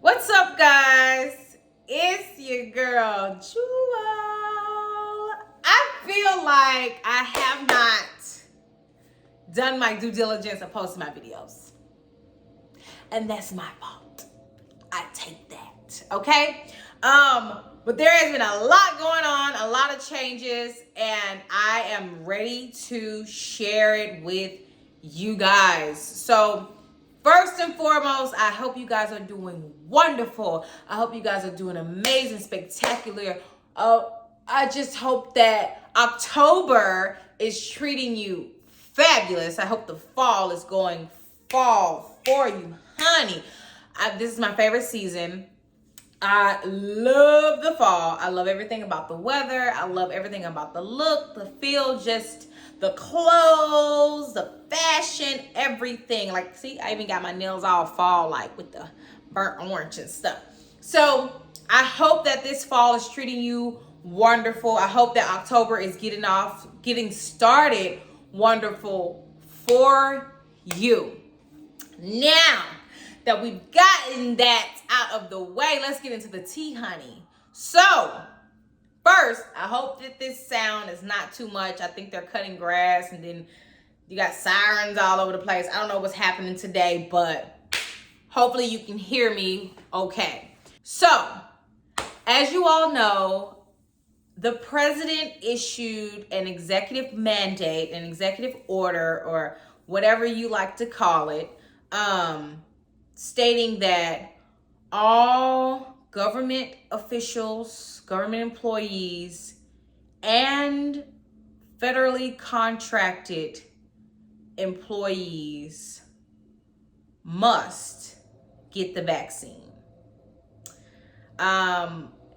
What's up, guys? It's your girl, Jewel. I feel like I have not done my due diligence and posted my videos. And that's my fault. I take that, okay? But there has been a lot going on, a lot of changes, and I am ready to share it with you guys. So first and foremost, I hope you guys are doing wonderful. I hope you guys are doing amazing, spectacular. I just hope that October is treating you fabulous. I hope the fall is going fall for you, honey. This is my favorite season. I love the fall. I love everything about the weather. I love everything about the look, the feel, just the clothes, the fashion, everything. Like, see, I even got my nails all fall, like with the burnt orange and stuff. So I hope that this fall is treating you wonderful. I hope that October is getting started wonderful for you. Now that we've gotten that out of the way, let's get into the tea, honey. So first, I hope that this sound is not too much. I think they're cutting grass and then you got sirens all over the place. I don't know what's happening today, but hopefully you can hear me okay. So, as you all know, the president issued an executive mandate, an executive order, or whatever you like to call it, stating that all government officials, government employees, and federally contracted employees must get the vaccine.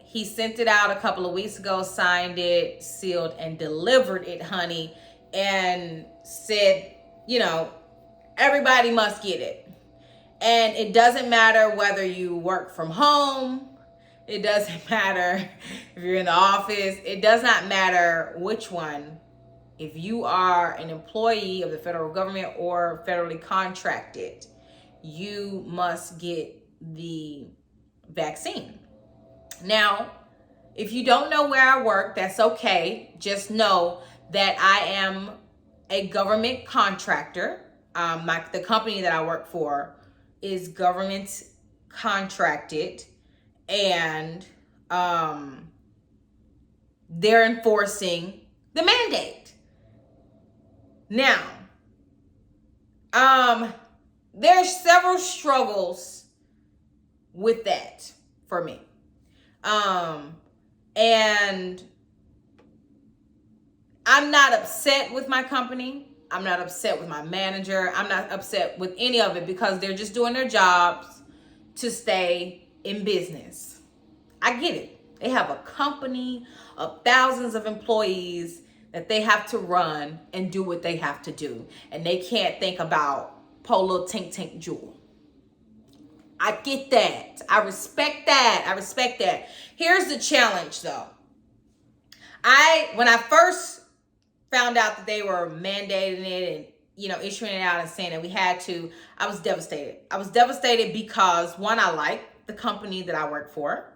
He sent it out a couple of weeks ago, signed it, sealed, and delivered it, honey, and said, everybody must get it. And it doesn't matter whether you work from home. It doesn't matter if you're in the office. It does not matter which one. If you are an employee of the federal government or federally contracted, you must get the vaccine. Now, if you don't know where I work, that's okay. Just know that I am a government contractor. The company that I work for is government contracted, and they're enforcing the mandate. Now, there's several struggles with that for me. And I'm not upset with my company. I'm not upset with my manager. I'm not upset with any of it because they're just doing their jobs to stay in business. I get it. They have a company of thousands of employees that they have to run and do what they have to do. And they can't think about poor little tink Jewel. I get that. I respect that. Here's the challenge though. When I first found out that they were mandating it and, issuing it out and saying that we had to, I was devastated. I was devastated because, one, I like the company that I work for.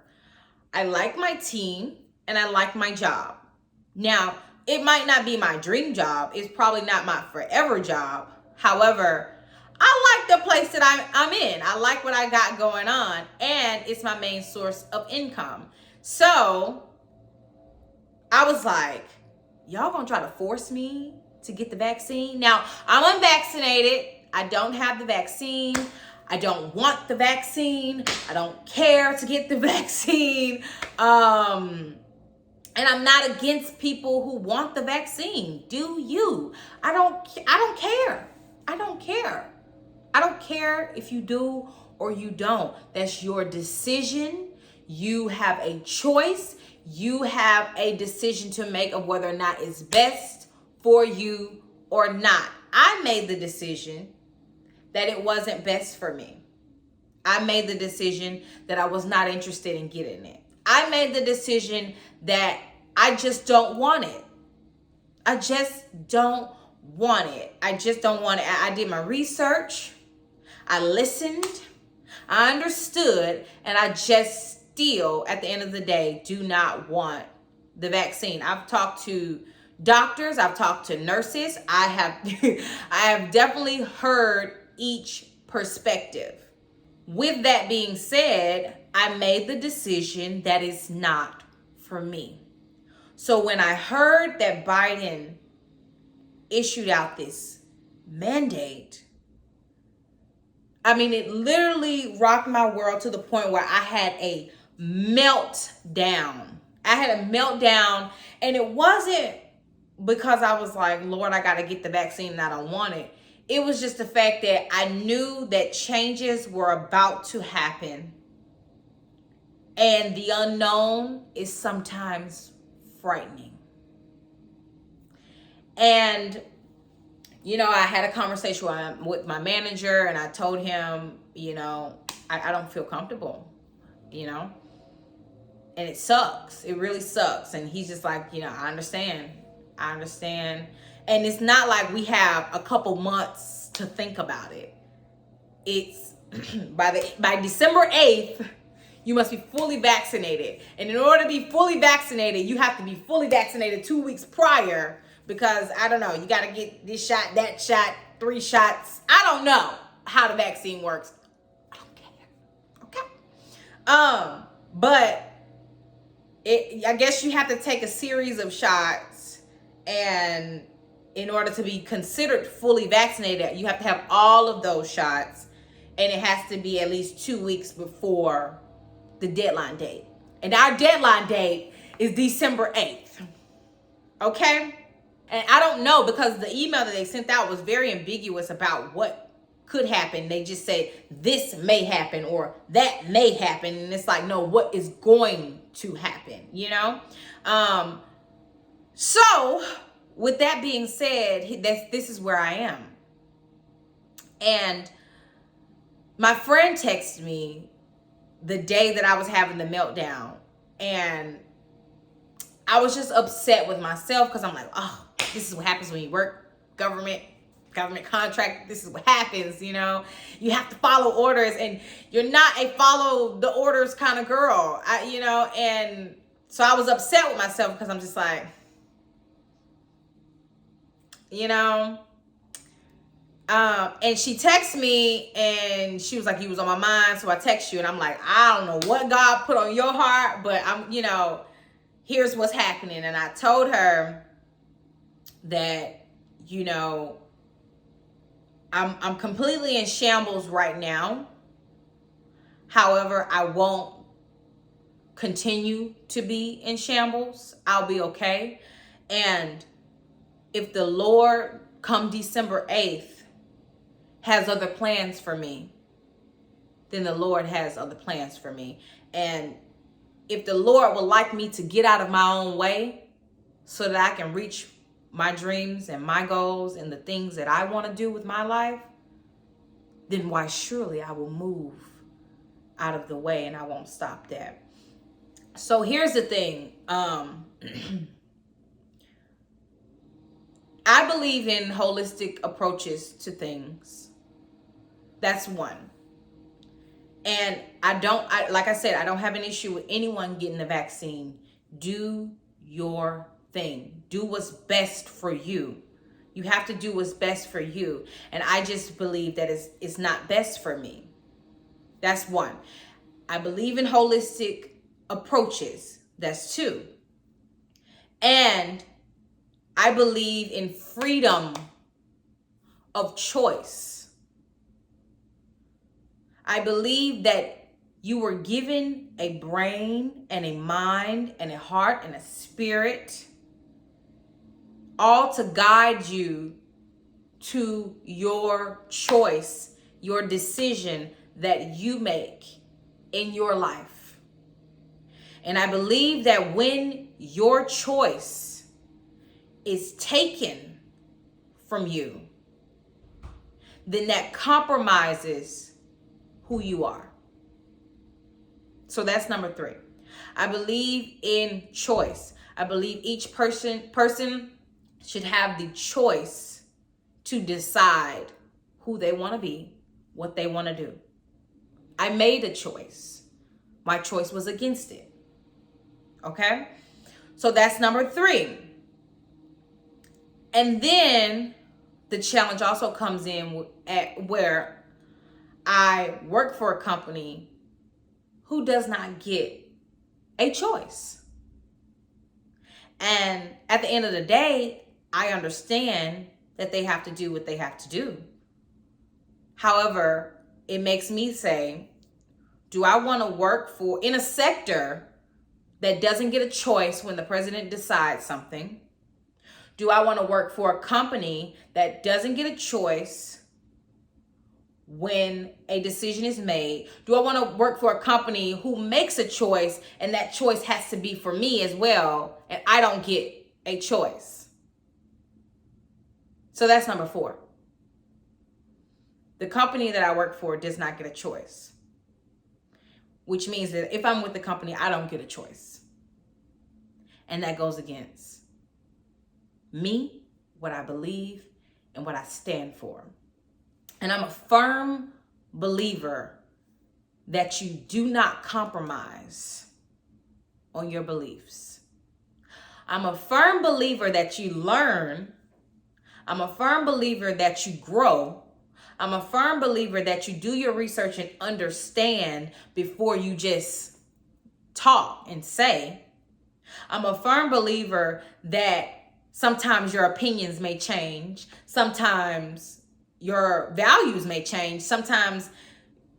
I like my team and I like my job. Now, it might not be my dream job. It's probably not my forever job. However, I like the place that I'm in. I like what I got going on, and it's my main source of income. So I was like, y'all gonna try to force me to get the vaccine? Now, I'm unvaccinated. I don't have the vaccine. I don't want the vaccine. I don't care to get the vaccine. And I'm not against people who want the vaccine. Do you? I don't care. I don't care. I don't care if you do or you don't. That's your decision. You have a choice. You have a decision to make of whether or not it's best for you or not. I made the decision that it wasn't best for me. I made the decision that I was not interested in getting it. I made the decision that I just don't want it. I just don't want it. I just don't want it. I did my research. I listened. I understood. And I just still, at the end of the day, do not want the vaccine. I've talked to doctors. I've talked to nurses. I have definitely heard each perspective. With that being said, I made the decision that it's not for me. So when I heard that Biden issued out this mandate, I mean, it literally rocked my world to the point where I had a meltdown. I had a meltdown, and it wasn't because I was like, Lord, I got to get the vaccine and I don't want it. It was just the fact that I knew that changes were about to happen. And the unknown is sometimes frightening. And, you know, I had a conversation with my manager, and I told him, you know, I don't feel comfortable, you know, and it sucks. It really sucks. And he's just like, you know, I understand. And it's not like we have a couple months to think about it. It's by December 8th, you must be fully vaccinated. And in order to be fully vaccinated, you have to be fully vaccinated 2 weeks prior, because I don't know, you got to get this shot, that shot, 3 shots. I don't know how the vaccine works. I don't care. Okay. But I guess you have to take a series of shots, and in order to be considered fully vaccinated, you have to have all of those shots, and it has to be at least 2 weeks before the deadline date. And our deadline date is December 8th. Okay? And I don't know, because the email that they sent out was very ambiguous about what could happen. They just said this may happen or that may happen. And it's like, no, what is going to happen, you know? So with that being said, this is where I am. And my friend texted me the day that I was having the meltdown, and I was just upset with myself, because I'm like, oh, this is what happens when you work government contract. This is what happens, you know. You have to follow orders, and you're not a follow the orders kind of girl, you know. And so I was upset with myself, because I'm just like, you know. And she texted me, and she was like, you was on my mind, so I text you. And I'm like, I don't know what God put on your heart, but I'm, you know, here's what's happening. And I told her that, you know, I'm completely in shambles right now. However, I won't continue to be in shambles. I'll be okay. And if the Lord, come December 8th, has other plans for me, then the Lord has other plans for me. And if the Lord would like me to get out of my own way so that I can reach my dreams and my goals and the things that I want to do with my life, then why, surely I will move out of the way, and I won't stop that. So here's the thing. I believe in holistic approaches to things. That's one. And like I said, I don't have an issue with anyone getting the vaccine. Do your thing. Do what's best for you. You have to do what's best for you. And I just believe that it's not best for me. That's one. I believe in holistic approaches. That's two. And I believe in freedom of choice. I believe that you were given a brain and a mind and a heart and a spirit, all to guide you to your choice, your decision that you make in your life. And I believe that when your choice is taken from you, then that compromises who you are. So that's number 3. I believe in choice. I believe each person should have the choice to decide who they want to be, what they want to do. I made a choice. My choice was against it. Okay? So that's number 3. And then the challenge also comes in at where I work for a company who does not get a choice. And at the end of the day, I understand that they have to do what they have to do. However, it makes me say, do I want to work in a sector that doesn't get a choice when the president decides something? Do I want to work for a company that doesn't get a choice when a decision is made? Do I want to work for a company who makes a choice and that choice has to be for me as well, and I don't get a choice? So that's number 4. The company that I work for does not get a choice, which means that if I'm with the company, I don't get a choice. And that goes against me, what I believe, and what I stand for. And I'm a firm believer that you do not compromise on your beliefs. I'm a firm believer that you learn. I'm a firm believer that you grow. I'm a firm believer that you do your research and understand before you just talk and say. I'm a firm believer that sometimes your opinions may change. Sometimes your values may change. Sometimes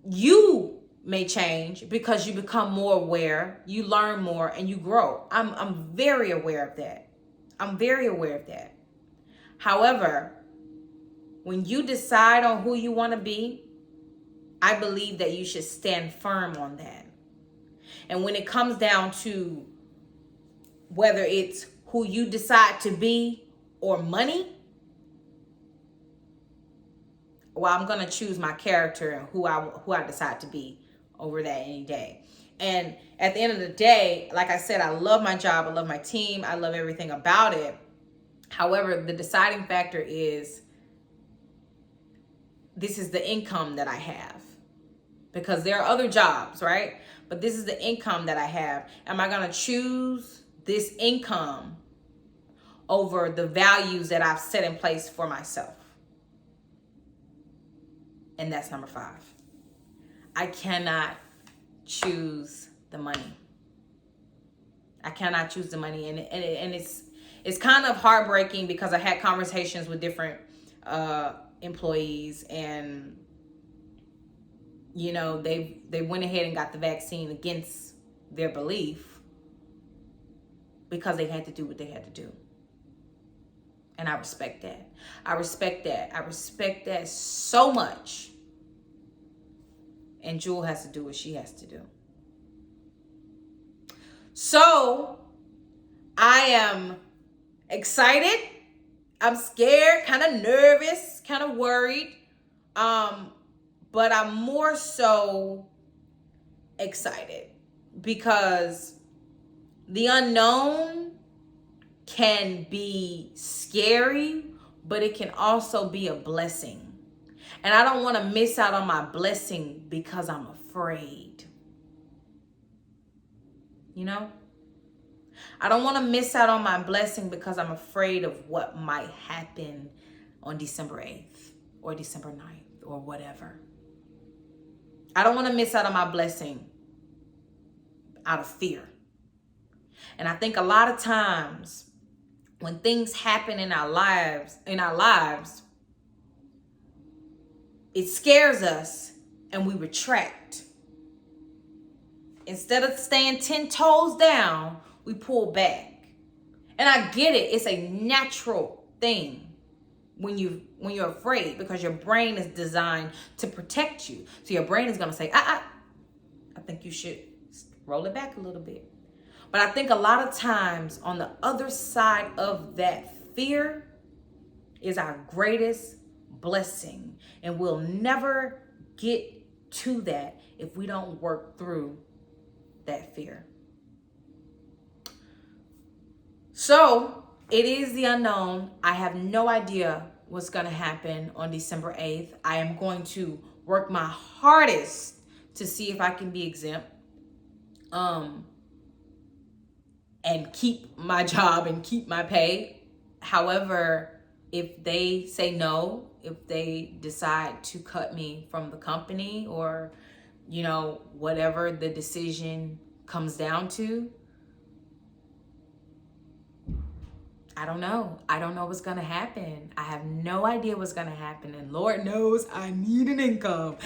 you may change because you become more aware, you learn more, and you grow. I'm very aware of that. I'm very aware of that. However, when you decide on who you want to be, I believe that you should stand firm on that. And when it comes down to whether it's who you decide to be or money, well, I'm going to choose my character and who I decide to be over that any day. And at the end of the day, like I said, I love my job. I love my team. I love everything about it. However, the deciding factor is this is the income that I have, because there are other jobs, right? But this is the income that I have. Am I going to choose this income over the values that I've set in place for myself? And that's number 5. I cannot choose the money. I cannot choose the money. And it's kind of heartbreaking because I had conversations with different employees, and you know, they went ahead and got the vaccine against their belief because they had to do what they had to do. And I respect that. I respect that. I respect that so much. And Jewel has to do what she has to do. So I am excited. I'm scared, kind of nervous, kind of worried. But I'm more so excited because the unknown can be scary, but it can also be a blessing. And I don't want to miss out on my blessing because I'm afraid. You know? I don't want to miss out on my blessing because I'm afraid of what might happen on December 8th or December 9th or whatever. I don't want to miss out on my blessing out of fear. And I think a lot of times when things happen in our lives, it scares us and we retract. Instead of staying 10 toes down, we pull back. And I get it. It's a natural thing when you're afraid, because your brain is designed to protect you. So your brain is going to say, I think you should roll it back a little bit. But I think a lot of times on the other side of that fear is our greatest blessing. And we'll never get to that if we don't work through atmosphere. So it is the unknown. I have no idea what's going to happen on December 8th. I am going to work my hardest to see if I can be exempt. And keep my job and keep my pay. However, if they say no, if they decide to cut me from the company, or, you know, whatever the decision comes down to, I don't know. I don't know what's going to happen. I have no idea what's going to happen. And Lord knows I need an income.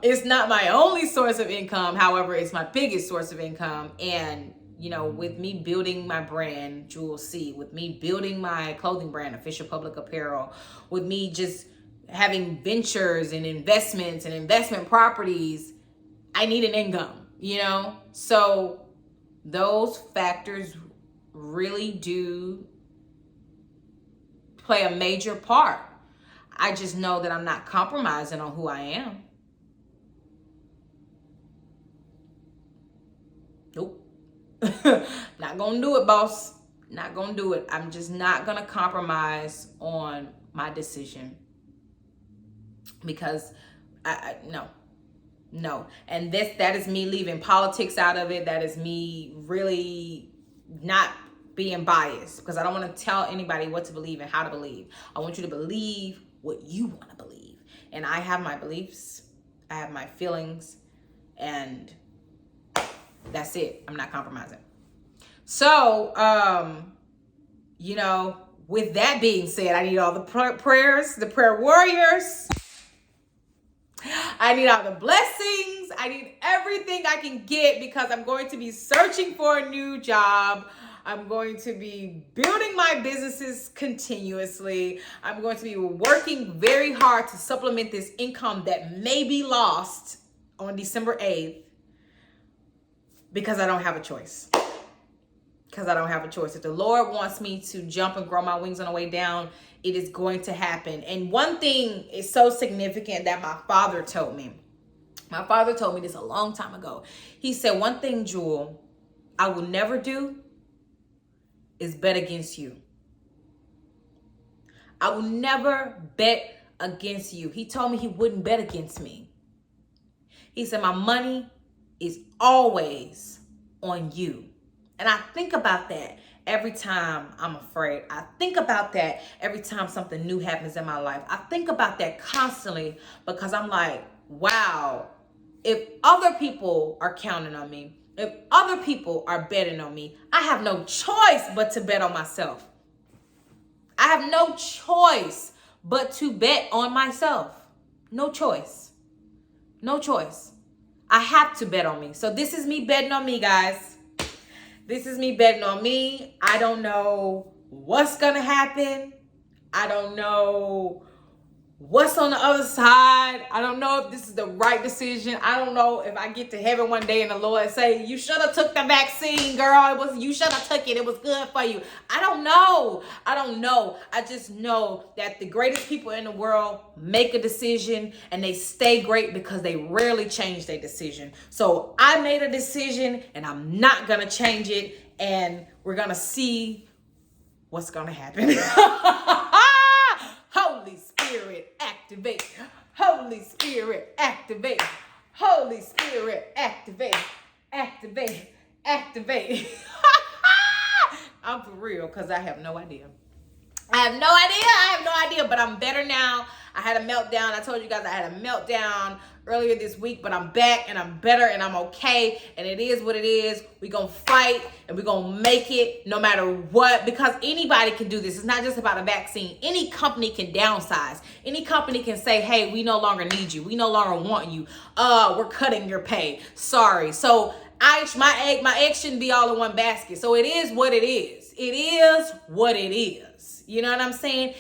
It's not my only source of income. However, it's my biggest source of income. And, you know, with me building my brand, jewel.c, with me building my clothing brand, Official Public Apparel, with me just having ventures and investments and investment properties, I need an income, you know? So those factors really do play a major part. I just know that I'm not compromising on who I am. Nope. Not gonna do it, boss. Not gonna do it. I'm just not gonna compromise on my decision, because no. And that is me leaving politics out of it. That is me really not being biased, because I don't want to tell anybody what to believe and how to believe. I want you to believe what you want to believe. And I have my beliefs, I have my feelings, and that's it. I'm not compromising. So, you know, with that being said, I need all the prayers, the prayer warriors. I need all the blessings. I need everything I can get, because I'm going to be searching for a new job. I'm going to be building my businesses continuously. I'm going to be working very hard to supplement this income that may be lost on December 8th, because I don't have a choice. Because I don't have a choice. If the Lord wants me to jump and grow my wings on the way down, it is going to happen. And one thing is so significant that my father told me. My father told me this a long time ago. He said, one thing, Jewel, I will never do is bet against you. I will never bet against you. He told me he wouldn't bet against me. He said, my money is always on you. And I think about that every time I'm afraid. I think about that every time something new happens in my life. I think about that constantly, because I'm like, wow, if other people are counting on me, if other people are betting on me, I have no choice but to bet on myself. I have no choice but to bet on myself. No choice. No choice. I have to bet on me. So this is me betting on me, guys. This is me betting on me. I don't know what's going to happen. I don't know what's on the other side. I don't know if this is the right decision. I don't know if I get to heaven one day and the Lord say, you should have took the vaccine, girl. You should have took it. It was good for you. I don't know. I just know that the greatest people in the world make a decision and they stay great because they rarely change their decision. So I made a decision and I'm not going to change it. And we're going to see what's going to happen. Holy Spirit, activate. Holy Spirit, activate. Holy Spirit, activate. Activate. Activate. I'm for real, because I have no idea. I have no idea, but I'm better now. I had a meltdown. I told you guys I had a meltdown earlier this week, but I'm back and I'm better and I'm okay. And it is what it is. We're going to fight and we're going to make it no matter what, because anybody can do this. It's not just about a vaccine. Any company can downsize. Any company can say, hey, we no longer need you. We no longer want you. We're cutting your pay. Sorry. So my egg shouldn't be all in one basket. So it is what it is. It is what it is. You know what I'm saying?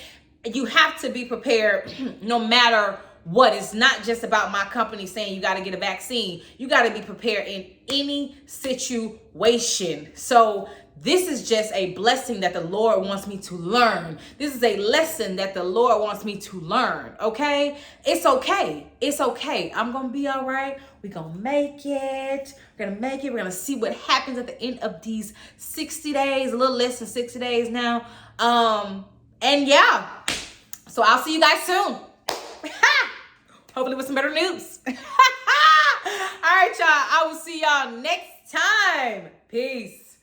You have to be prepared no matter what? It's not just about my company saying you got to get a vaccine. You got to be prepared in any situation. So this is just a blessing that the Lord wants me to learn. This is a lesson that the Lord wants me to learn, okay? It's okay. It's okay. I'm going to be all right. We're going to make it. We're going to make it. We're going to see what happens at the end of these 60 days, a little less than 60 days now. And yeah, so I'll see you guys soon. Hopefully with some better news. All right, y'all. I will see y'all next time. Peace.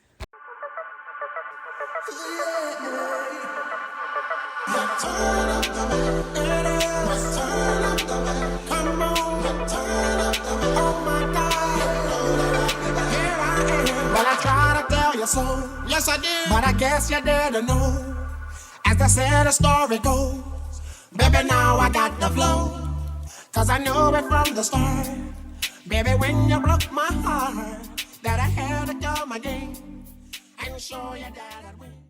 Well, I try to tell you so. Yes, I did. But I guess you didn't know. As they said, the story goes. Baby, now I got the flow. 'Cause I knew it from the start. Baby, when you broke my heart, that I had to come again and show you that I'd win.